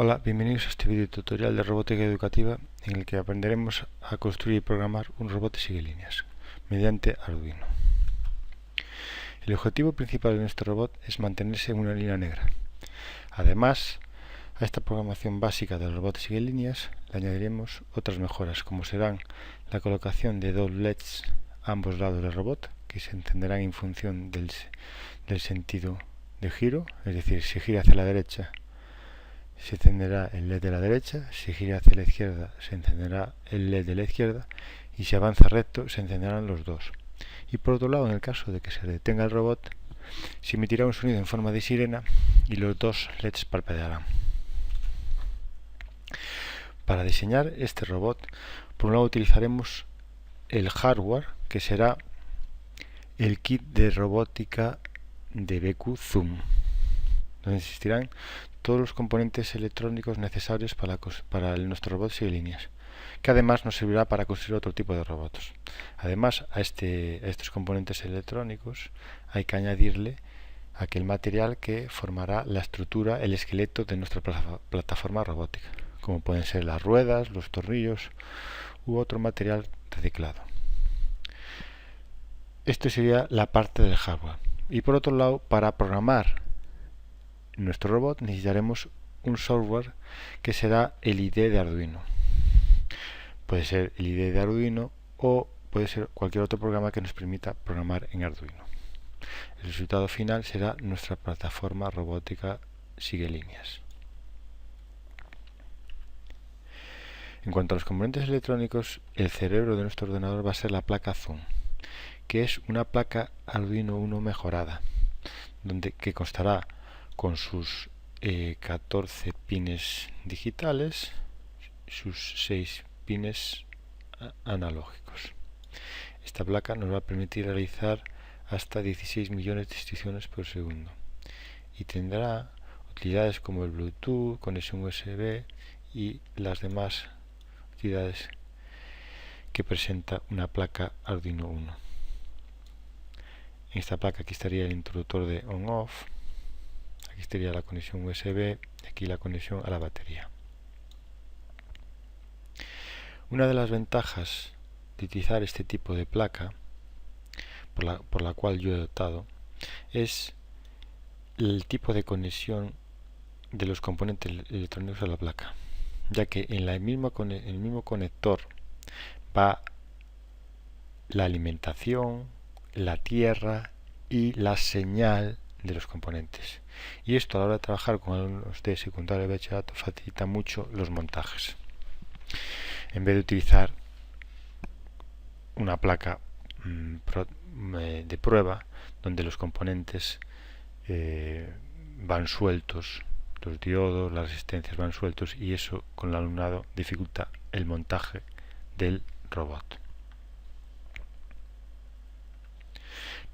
Hola, bienvenidos a este video tutorial de robótica educativa en el que aprenderemos a construir y programar un robot de sigue líneas mediante Arduino. El objetivo principal de nuestro robot es mantenerse en una línea negra. Además, a esta programación básica del robot de sigue líneas le añadiremos otras mejoras, como serán la colocación de dos LEDs a ambos lados del robot, que se encenderán en función del sentido de giro, es decir, si gira hacia la derecha se encenderá el LED de la derecha, si gira hacia la izquierda se encenderá el LED de la izquierda y si avanza recto se encenderán los dos. Y por otro lado, en el caso de que se detenga el robot, se emitirá un sonido en forma de sirena y los dos LEDs parpadearán. Para diseñar este robot, por un lado utilizaremos el hardware, que será el kit de robótica de BQ Zoom, donde existirán todos los componentes electrónicos necesarios para nuestro robot sigue líneas, que además nos servirá para construir otro tipo de robots. Además, a estos componentes electrónicos hay que añadirle aquel material que formará la estructura, el esqueleto de nuestra plataforma robótica, como pueden ser las ruedas, los tornillos u otro material reciclado. Esto sería la parte del hardware. Y por otro lado, para programar nuestro robot necesitaremos un software que será el IDE de Arduino. Puede ser el IDE de Arduino o puede ser cualquier otro programa que nos permita programar en Arduino. El resultado final será nuestra plataforma robótica sigue líneas. En cuanto a los componentes electrónicos, el cerebro de nuestro ordenador va a ser la placa Zoom, que es una placa Arduino Uno mejorada, que constará con sus 14 pines digitales, sus 6 pines analógicos. Esta placa nos va a permitir realizar hasta 16 millones de instrucciones por segundo y tendrá utilidades como el Bluetooth, conexión USB y las demás utilidades que presenta una placa Arduino Uno. En esta placa aquí estaría el interruptor de on-off, aquí estaría la conexión USB y aquí la conexión a la batería. Una de las ventajas de utilizar este tipo de placa, por la cual yo he optado, es el tipo de conexión de los componentes electrónicos a la placa, ya que en el mismo conector va la alimentación, la tierra y la señal de los componentes. Y esto a la hora de trabajar con alumnos de secundaria y bachillerato facilita mucho los montajes. En vez de utilizar una placa de prueba donde los componentes van sueltos, los diodos, las resistencias van sueltos y eso con el alumnado dificulta el montaje del robot.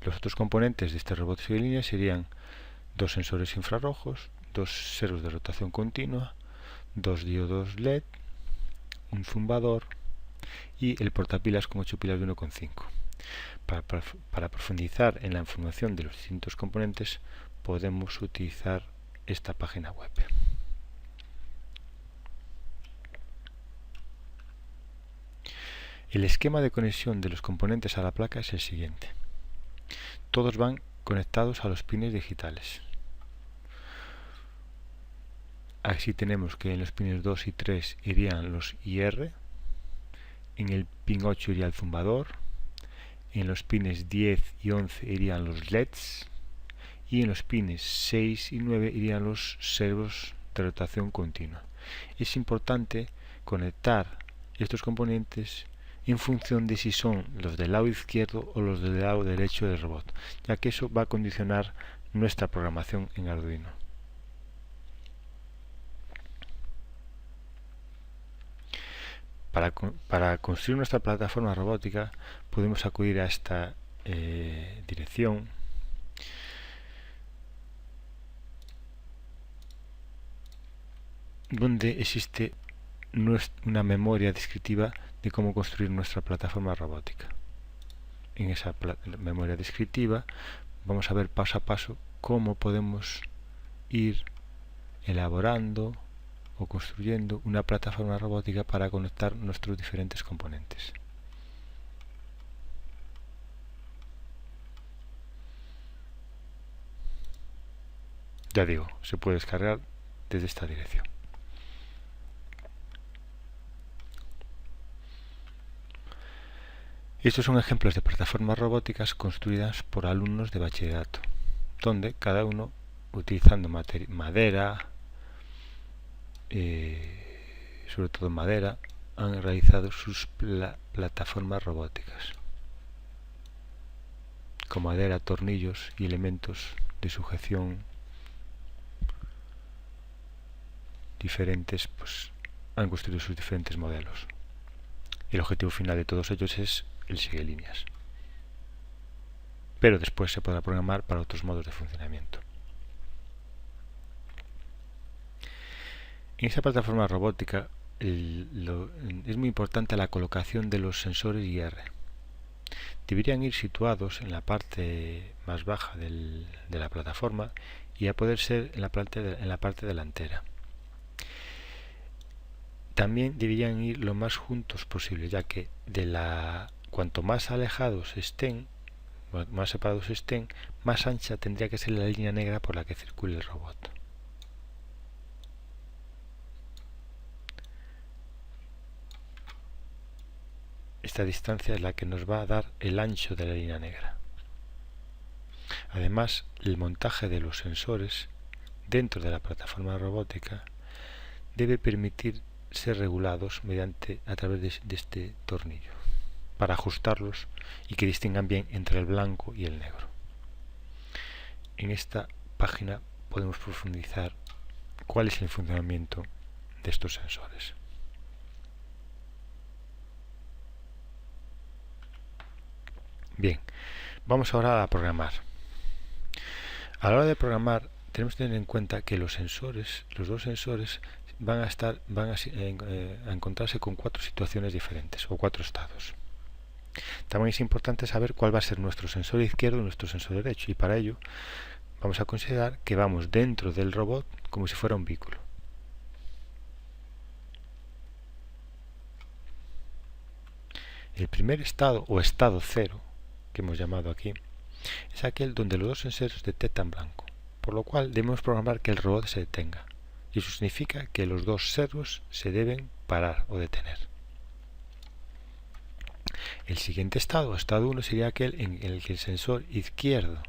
Los otros componentes de este robot sigue línea serían dos sensores infrarrojos, dos servos de rotación continua, dos diodos LED, un zumbador y el portapilas con 8 pilas de 1,5. Para profundizar en la información de los distintos componentes podemos utilizar esta página web. El esquema de conexión de los componentes a la placa es el siguiente. Todos van conectados a los pines digitales. Así tenemos que en los pines 2 y 3 irían los IR, en el pin 8 iría el zumbador, en los pines 10 y 11 irían los LEDs y en los pines 6 y 9 irían los servos de rotación continua. Es importante conectar estos componentes en función de si son los del lado izquierdo o los del lado derecho del robot, ya que eso va a condicionar nuestra programación en Arduino. Para construir nuestra plataforma robótica podemos acudir a esta dirección donde existe una memoria descriptiva de cómo construir nuestra plataforma robótica. En esa memoria descriptiva vamos a ver paso a paso cómo podemos ir elaborando o construyendo una plataforma robótica para conectar nuestros diferentes componentes. Ya digo, se puede descargar desde esta dirección. Estos son ejemplos de plataformas robóticas construidas por alumnos de bachillerato, donde cada uno, utilizando madera, sobre todo madera, han realizado sus plataformas robóticas, con madera, tornillos y elementos de sujeción diferentes, pues han construido sus diferentes modelos. El objetivo final de todos ellos es el sigue-líneas, pero después se podrá programar para otros modos de funcionamiento. En esa plataforma robótica es muy importante la colocación de los sensores IR. Deberían ir situados en la parte más baja de la plataforma y a poder ser en la parte delantera. También deberían ir lo más juntos posible, ya que cuanto más alejados estén, más separados estén, más ancha tendría que ser la línea negra por la que circule el robot. Esta distancia es la que nos va a dar el ancho de la línea negra. Además, el montaje de los sensores dentro de la plataforma robótica debe permitir ser regulados a través de este tornillo, para ajustarlos y que distingan bien entre el blanco y el negro. En esta página podemos profundizar cuál es el funcionamiento de estos sensores. Bien, vamos ahora a programar. A la hora de programar tenemos que tener en cuenta que los dos sensores van a encontrarse con 4 situaciones diferentes o 4 estados. También es importante saber cuál va a ser nuestro sensor izquierdo y nuestro sensor derecho, y para ello vamos a considerar que vamos dentro del robot como si fuera un vehículo. El primer estado o estado cero, que hemos llamado aquí, es aquel donde los dos sensores detectan blanco, por lo cual debemos programar que el robot se detenga, y eso significa que los dos servos se deben parar o detener. El siguiente estado 1, sería aquel en el que el sensor izquierdo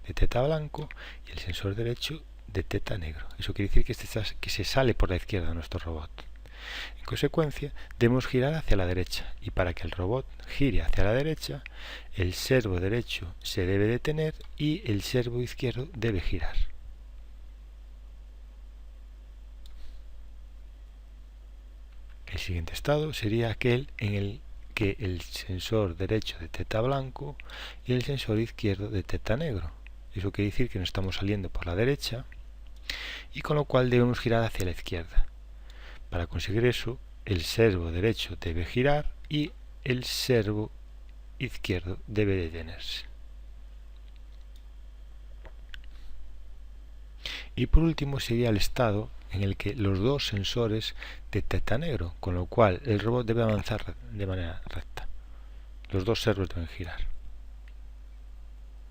detecta blanco y el sensor derecho detecta negro. Eso quiere decir que se sale por la izquierda de nuestro robot. En consecuencia, debemos girar hacia la derecha, y para que el robot gire hacia la derecha, el servo derecho se debe detener y el servo izquierdo debe girar. El siguiente estado sería aquel en el que el sensor derecho detecta blanco y el sensor izquierdo detecta negro. Eso quiere decir que nos estamos saliendo por la derecha y con lo cual debemos girar hacia la izquierda. Para conseguir eso, el servo derecho debe girar y el servo izquierdo debe detenerse. Y por último sería el estado en el que los dos sensores detectan negro, con lo cual el robot debe avanzar de manera recta. Los dos servos deben girar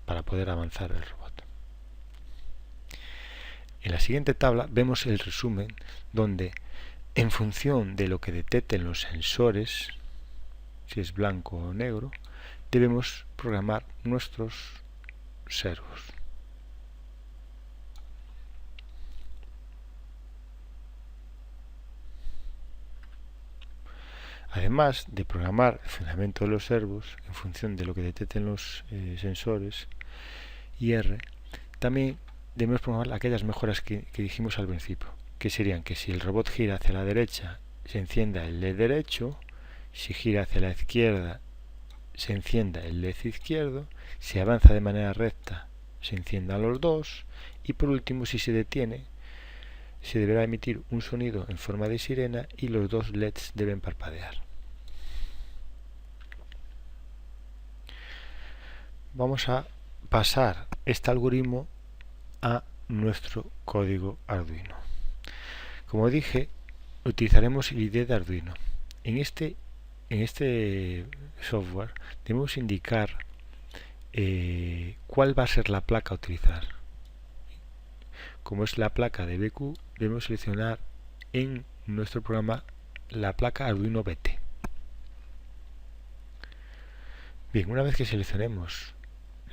para poder avanzar el robot. En la siguiente tabla vemos el resumen donde, en función de lo que detecten los sensores, si es blanco o negro, debemos programar nuestros servos. Además de programar el funcionamiento de los servos en función de lo que detecten los sensores IR, también debemos programar aquellas mejoras que dijimos al principio, que serían que si el robot gira hacia la derecha se encienda el LED derecho, si gira hacia la izquierda se encienda el LED izquierdo, si avanza de manera recta se enciendan los dos, y por último, si se detiene, se deberá emitir un sonido en forma de sirena y los dos LEDs deben parpadear. Vamos a pasar este algoritmo a nuestro código Arduino. Como dije, utilizaremos el ID de Arduino. En este software debemos indicar cuál va a ser la placa a utilizar. Como es la placa de BQ, debemos seleccionar en nuestro programa la placa Arduino BT. Bien, una vez que seleccionemos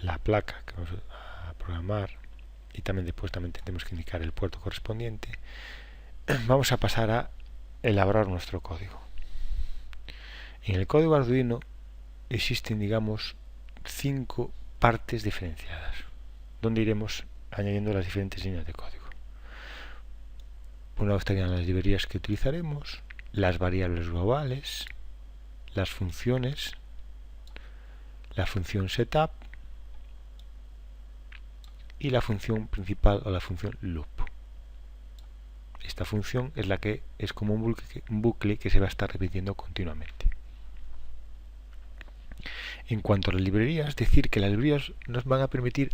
la placa que vamos a programar, y también después tenemos que indicar el puerto correspondiente, vamos a pasar a elaborar nuestro código. En el código Arduino existen, digamos, 5 partes diferenciadas, donde iremos añadiendo las diferentes líneas de código. Una vez tengan las librerías que utilizaremos, las variables globales, las funciones, la función setup y la función principal o la función loop. Esta función es la que es como un bucle que se va a estar repitiendo continuamente. En cuanto a las librerías, decir que las librerías nos van a permitir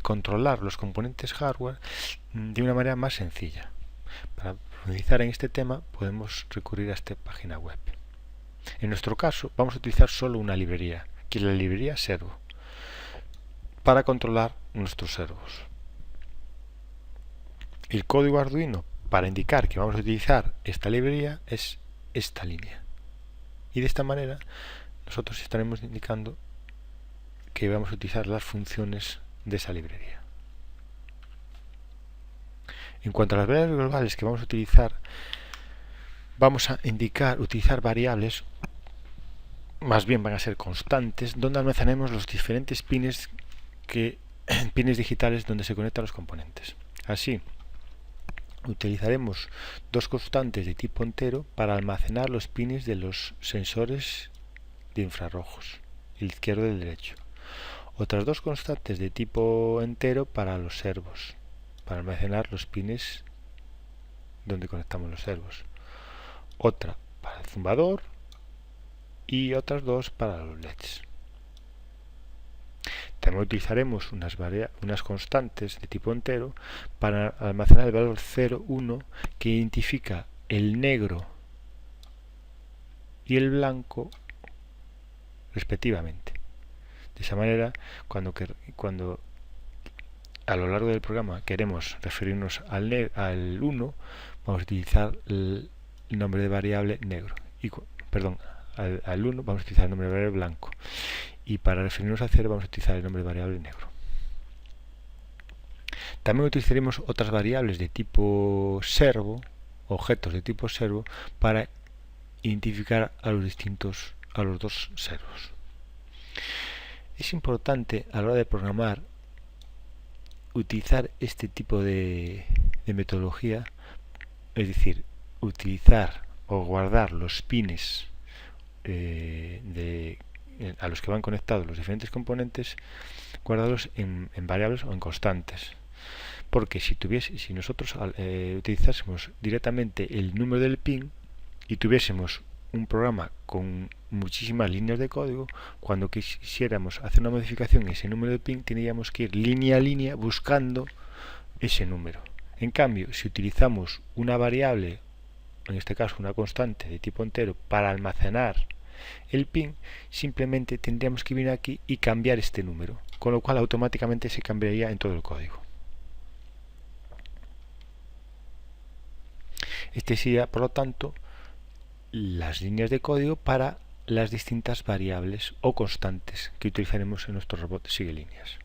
controlar los componentes hardware de una manera más sencilla. Para profundizar en este tema podemos recurrir a esta página web. En nuestro caso vamos a utilizar solo una librería, que es la librería servo, para controlar nuestros servos. El código Arduino para indicar que vamos a utilizar esta librería es esta línea. Y de esta manera nosotros estaremos indicando que vamos a utilizar las funciones de esa librería. En cuanto a las variables globales que vamos a utilizar, vamos a utilizar variables, más bien van a ser constantes, donde almacenemos los diferentes pines digitales donde se conectan los componentes. Así, utilizaremos 2 constantes de tipo entero para almacenar los pines de los sensores de infrarrojos, el izquierdo y el derecho. Otras 2 constantes de tipo entero para los servos, para almacenar los pines donde conectamos los servos. Otra para el zumbador y otras 2 para los LEDs. También utilizaremos unas constantes de tipo entero para almacenar el valor 0, 1 que identifica el negro y el blanco respectivamente. De esa manera, cuando a lo largo del programa queremos referirnos al 1, vamos a utilizar el nombre de variable negro. Al 1 vamos a utilizar el nombre de variable blanco. Y para referirnos a 0 vamos a utilizar el nombre de variable negro. También utilizaremos otras variables de tipo servo, objetos de tipo servo, para identificar a los 2 servos. Es importante a la hora de programar utilizar este tipo de metodología, es decir, utilizar o guardar los pines a los que van conectados los diferentes componentes, guardarlos en variables o en constantes. Porque si nosotros utilizásemos directamente el número del pin y tuviésemos un programa con muchísimas líneas de código, cuando quisiéramos hacer una modificación en ese número de pin, tendríamos que ir línea a línea buscando ese número. En cambio, si utilizamos una variable, en este caso una constante de tipo entero, para almacenar el pin, simplemente tendríamos que venir aquí y cambiar este número, con lo cual automáticamente se cambiaría en todo el código. Este sería, por lo tanto, las líneas de código para las distintas variables o constantes que utilizaremos en nuestro robot sigue líneas.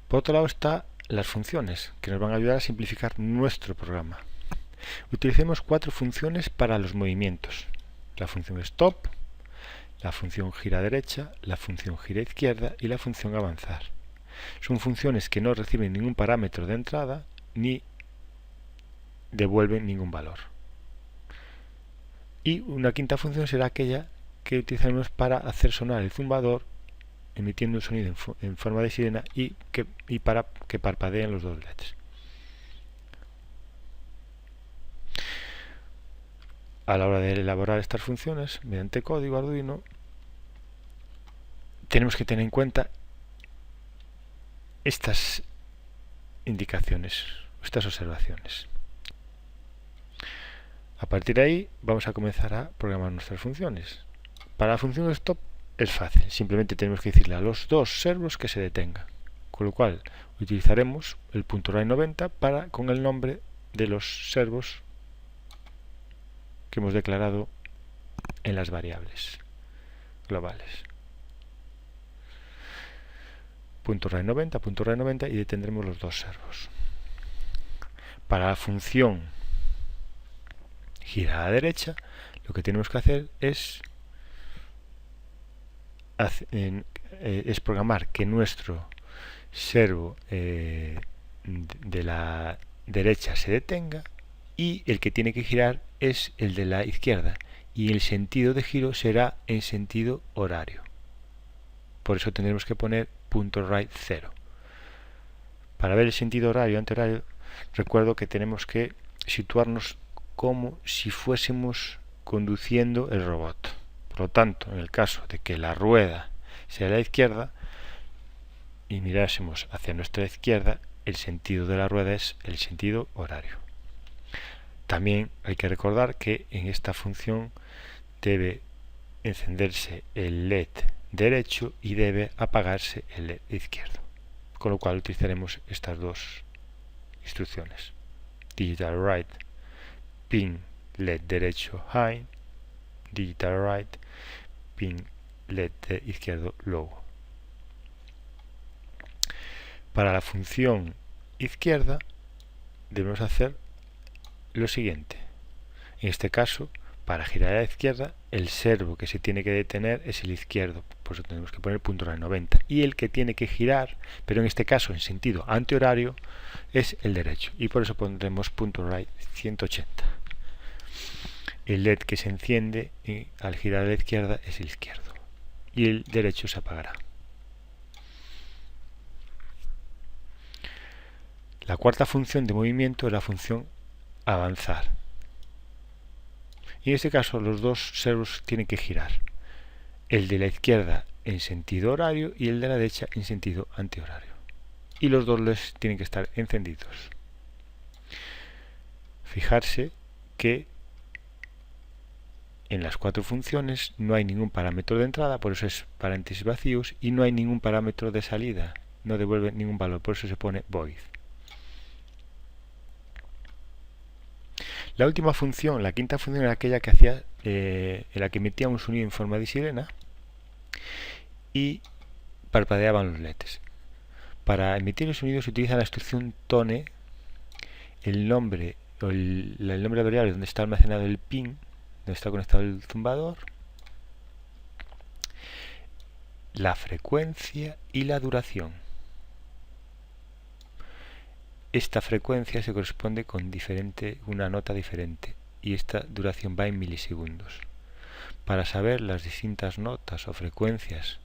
Por otro lado están las funciones, que nos van a ayudar a simplificar nuestro programa. Utilicemos 4 funciones para los movimientos: la función stop, la función gira derecha, la función gira izquierda y la función avanzar. Son funciones que no reciben ningún parámetro de entrada ni devuelven ningún valor. Y una quinta función será aquella que utilizaremos para hacer sonar el zumbador, emitiendo un sonido en forma de sirena y para que parpadeen los 2 LEDs. A la hora de elaborar estas funciones mediante código Arduino, tenemos que tener en cuenta estas indicaciones, estas observaciones. A partir de ahí vamos a comenzar a programar nuestras funciones. Para la función stop es fácil, simplemente tenemos que decirle a los dos servos que se detengan, con lo cual utilizaremos el .write90 con el nombre de los servos que hemos declarado en las variables globales. .write90 y detendremos los dos servos. Para la función gira a la derecha, lo que tenemos que hacer es programar que nuestro servo de la derecha se detenga y el que tiene que girar es el de la izquierda y el sentido de giro será en sentido horario. Por eso tendremos que poner .write0. Para ver el sentido horario antihorario, recuerdo que tenemos que situarnos como si fuésemos conduciendo el robot. Por lo tanto, en el caso de que la rueda sea a la izquierda y mirásemos hacia nuestra izquierda, el sentido de la rueda es el sentido horario. También hay que recordar que en esta función debe encenderse el LED derecho y debe apagarse el LED izquierdo, con lo cual utilizaremos estas dos instrucciones: digital write pin LED derecho high, digital write pin LED izquierdo low. Para la función izquierda debemos hacer lo siguiente. En este caso, para girar a la izquierda, el servo que se tiene que detener es el izquierdo, por eso tenemos que poner .write90, y el que tiene que girar, pero en este caso en sentido antihorario, es el derecho, y por eso pondremos .write180. El LED que se enciende al girar a la izquierda es el izquierdo y el derecho se apagará. La cuarta función de movimiento es la función avanzar. Y en este caso los dos servos tienen que girar. El de la izquierda en sentido horario y el de la derecha en sentido antihorario. Y los dos LEDs tienen que estar encendidos. Fijarse que en las cuatro funciones no hay ningún parámetro de entrada, por eso es paréntesis vacíos, y no hay ningún parámetro de salida, no devuelve ningún valor, por eso se pone void. La última función, la quinta función, era aquella que hacía, en la que emitía un sonido en forma de sirena y parpadeaban los LEDs. Para emitir el sonido se utiliza la instrucción tone, el nombre de variable donde está almacenado el pin, donde está conectado el zumbador, la frecuencia y la duración. Esta frecuencia se corresponde con una nota diferente y esta duración va en milisegundos. Para saber las distintas notas o frecuencias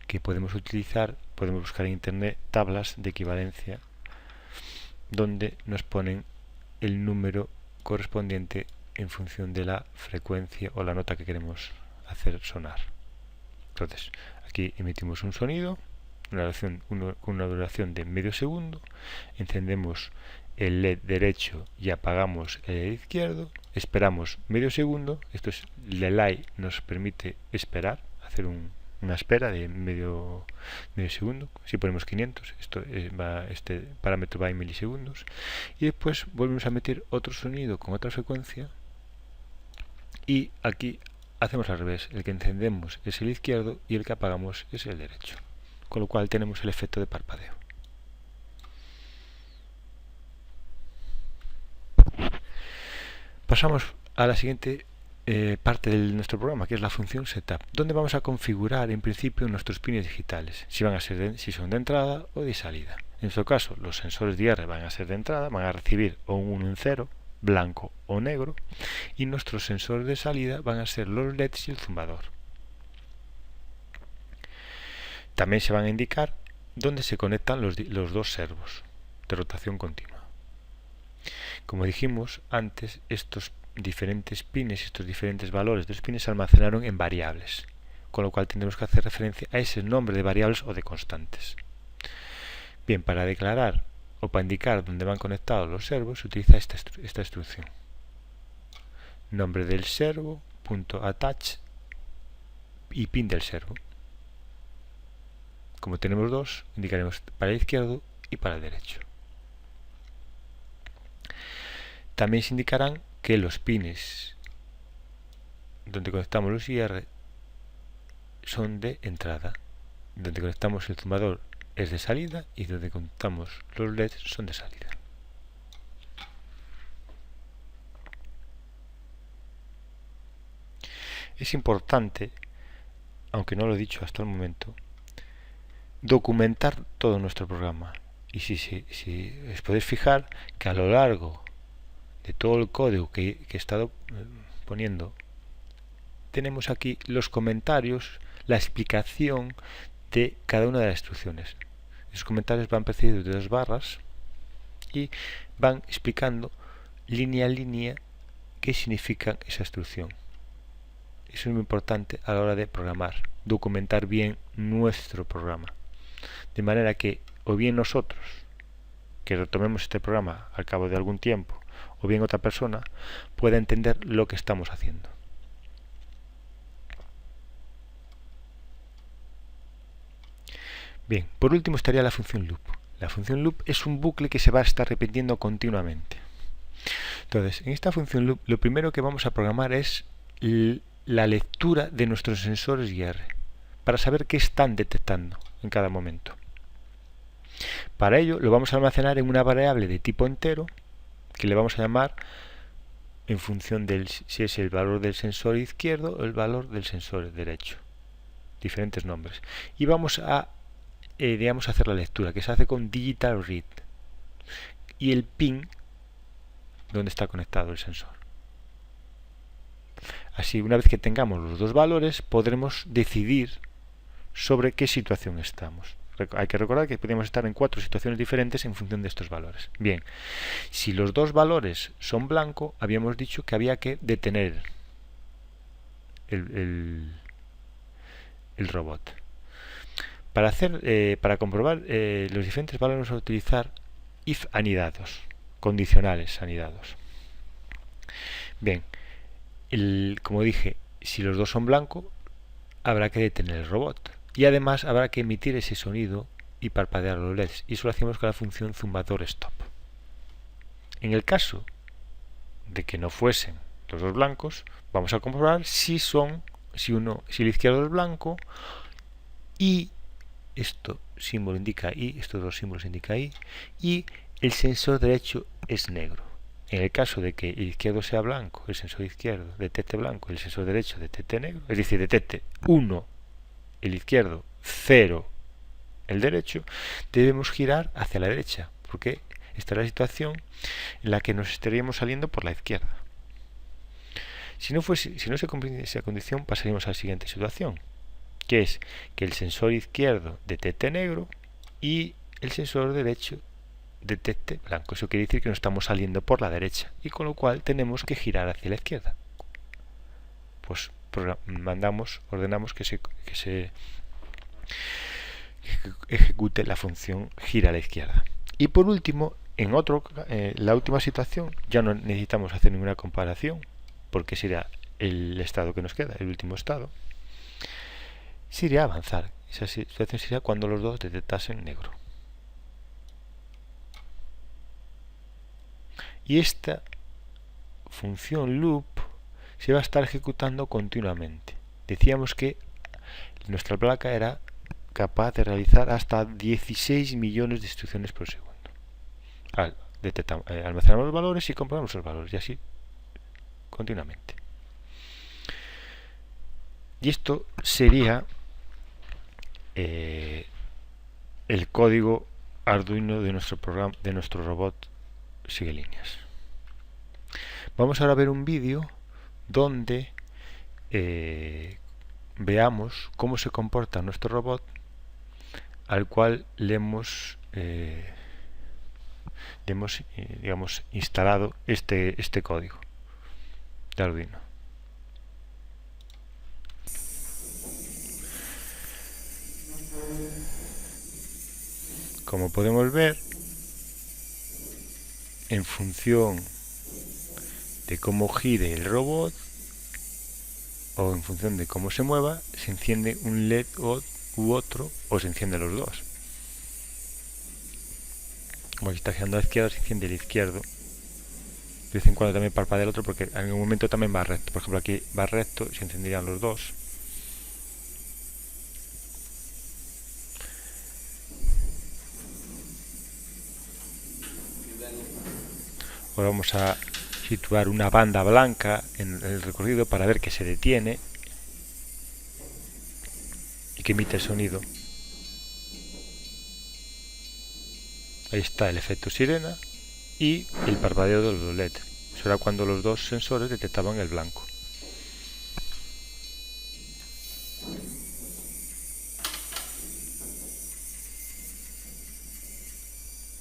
que podemos utilizar, podemos buscar en internet tablas de equivalencia donde nos ponen el número correspondiente en función de la frecuencia o la nota que queremos hacer sonar. Entonces, aquí emitimos un sonido con una duración de medio segundo, encendemos el LED derecho y apagamos el LED izquierdo, esperamos medio segundo, esto es el delay, nos permite esperar, hacer una espera de medio segundo. Si ponemos 500, este parámetro va en milisegundos, y después volvemos a meter otro sonido con otra frecuencia y aquí hacemos al revés, el que encendemos es el izquierdo y el que apagamos es el derecho, con lo cual tenemos el efecto de parpadeo. Pasamos a la siguiente parte de nuestro programa, que es la función setup, donde vamos a configurar en principio nuestros pines digitales, si son de entrada o de salida. En nuestro caso, los sensores de IR van a ser de entrada, van a recibir o un 1 en 0, blanco o negro, y nuestros sensores de salida van a ser los LEDs y el zumbador. También se van a indicar dónde se conectan los dos servos de rotación continua. Como dijimos antes, estos diferentes pines, estos diferentes valores de los pines se almacenaron en variables, con lo cual tendremos que hacer referencia a ese nombre de variables o de constantes. Bien, para declarar o para indicar dónde van conectados los servos se utiliza esta instrucción. Nombre del servo, .attach y pin del servo. Como tenemos dos, indicaremos para el izquierdo y para el derecho. También se indicarán que los pines donde conectamos los IR son de entrada, donde conectamos el zumbador es de salida y donde conectamos los LEDs son de salida. Es importante, aunque no lo he dicho hasta el momento, documentar todo nuestro programa. Y si os podéis fijar que a lo largo de todo el código que he estado poniendo, tenemos aquí los comentarios, la explicación de cada una de las instrucciones. Esos comentarios van precedidos de 2 barras y van explicando línea a línea qué significa esa instrucción. Eso es muy importante a la hora de programar, documentar bien nuestro programa, de manera que o bien nosotros, que retomemos este programa al cabo de algún tiempo, o bien otra persona, pueda entender lo que estamos haciendo. Bien, por último estaría la función loop. La función loop es un bucle que se va a estar repitiendo continuamente. Entonces, en esta función loop, lo primero que vamos a programar es la lectura de nuestros sensores IR, para saber qué están detectando en cada momento. Para ello, lo vamos a almacenar en una variable de tipo entero, que le vamos a llamar en función de si es el valor del sensor izquierdo o el valor del sensor derecho. Diferentes nombres. Y vamos a digamos, hacer la lectura, que se hace con digital read, y el pin donde está conectado el sensor. Así, una vez que tengamos los dos valores, podremos decidir sobre qué situación estamos. Hay que recordar que podemos estar en 4 situaciones diferentes en función de estos valores. Bien, si los dos valores son blanco, habíamos dicho que había que detener el robot. Para comprobar los diferentes valores vamos a utilizar if anidados, condicionales anidados. Bien, como dije, si los dos son blanco, habrá que detener el robot. Y además habrá que emitir ese sonido y parpadear los LEDs. Y eso lo hacemos con la función zumbador stop. En el caso de que no fuesen los dos blancos, vamos a comprobar si el izquierdo es blanco y esto símbolo indica I, estos dos símbolos indican I, y el sensor derecho es negro. En el caso de que el izquierdo sea blanco, el sensor izquierdo detecte blanco y el sensor derecho detecte negro, es decir, detecte 1 el izquierdo, 0 el derecho, debemos girar hacia la derecha, porque esta es la situación en la que nos estaríamos saliendo por la izquierda. Si no se cumple esa condición, pasaríamos a la siguiente situación, que es que el sensor izquierdo detecte negro y el sensor derecho detecte blanco. Eso quiere decir que nos estamos saliendo por la derecha y con lo cual tenemos que girar hacia la izquierda. Pues ordenamos que se ejecute la función gira a la izquierda. Y por último, la última situación, ya no necesitamos hacer ninguna comparación, porque sería el estado que nos queda, el último estado. Sería avanzar. Esa situación sería cuando los dos detectasen negro. Y esta función loop se va a estar ejecutando continuamente. Decíamos que nuestra placa era capaz de realizar hasta 16 millones de instrucciones por segundo. Almacenamos los valores y comprobamos los valores, y así continuamente. Y esto sería el código Arduino de nuestro programa, de nuestro robot sigue líneas. Vamos ahora a ver un vídeo donde veamos cómo se comporta nuestro robot, al cual le hemos digamos, instalado este código de Arduino. Como podemos ver, en función de cómo gire el robot o en función de cómo se mueva, se enciende un LED u otro, o se encienden los dos. Como si está girando a la izquierda, se enciende el izquierdo. De vez en cuando también parpadea el otro, porque en algún momento también va recto. Por ejemplo, aquí va recto, se encenderían los dos. Ahora vamos a situar una banda blanca en el recorrido para ver que se detiene y que emite el sonido. Ahí está el efecto sirena y el parpadeo de los LED. Eso era cuando los dos sensores detectaban el blanco.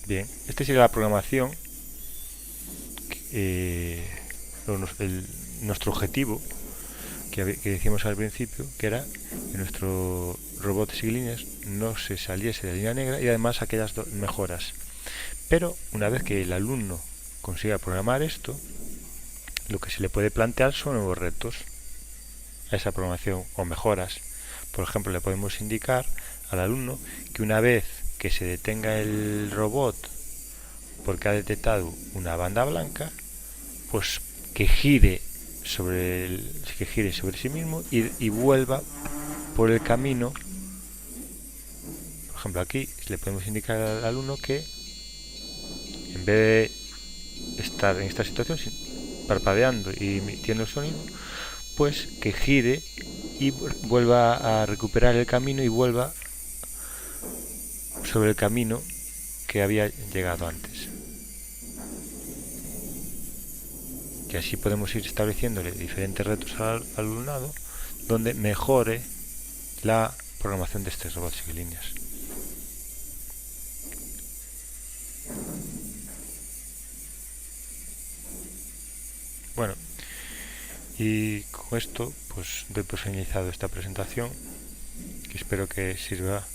Bien, esta sería la programación. Nuestro objetivo que decíamos al principio, que era que nuestro robot de líneas no se saliese de la línea negra, y además aquellas mejoras. Pero una vez que el alumno consiga programar esto, lo que se le puede plantear son nuevos retos a esa programación o mejoras. Por ejemplo, le podemos indicar al alumno que una vez que se detenga el robot porque ha detectado una banda blanca, pues que gire sobre sí mismo y vuelva por el camino. Por ejemplo, aquí le podemos indicar al alumno que en vez de estar en esta situación parpadeando y emitiendo el sonido, pues que gire y vuelva a recuperar el camino y vuelva sobre el camino que había llegado antes. Y así podemos ir estableciéndole diferentes retos al alumnado donde mejore la programación de estos robots y líneas. Bueno, y con esto pues doy por finalizado esta presentación, que espero que sirva,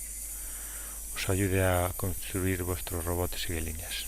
os ayude a construir vuestros robots y líneas.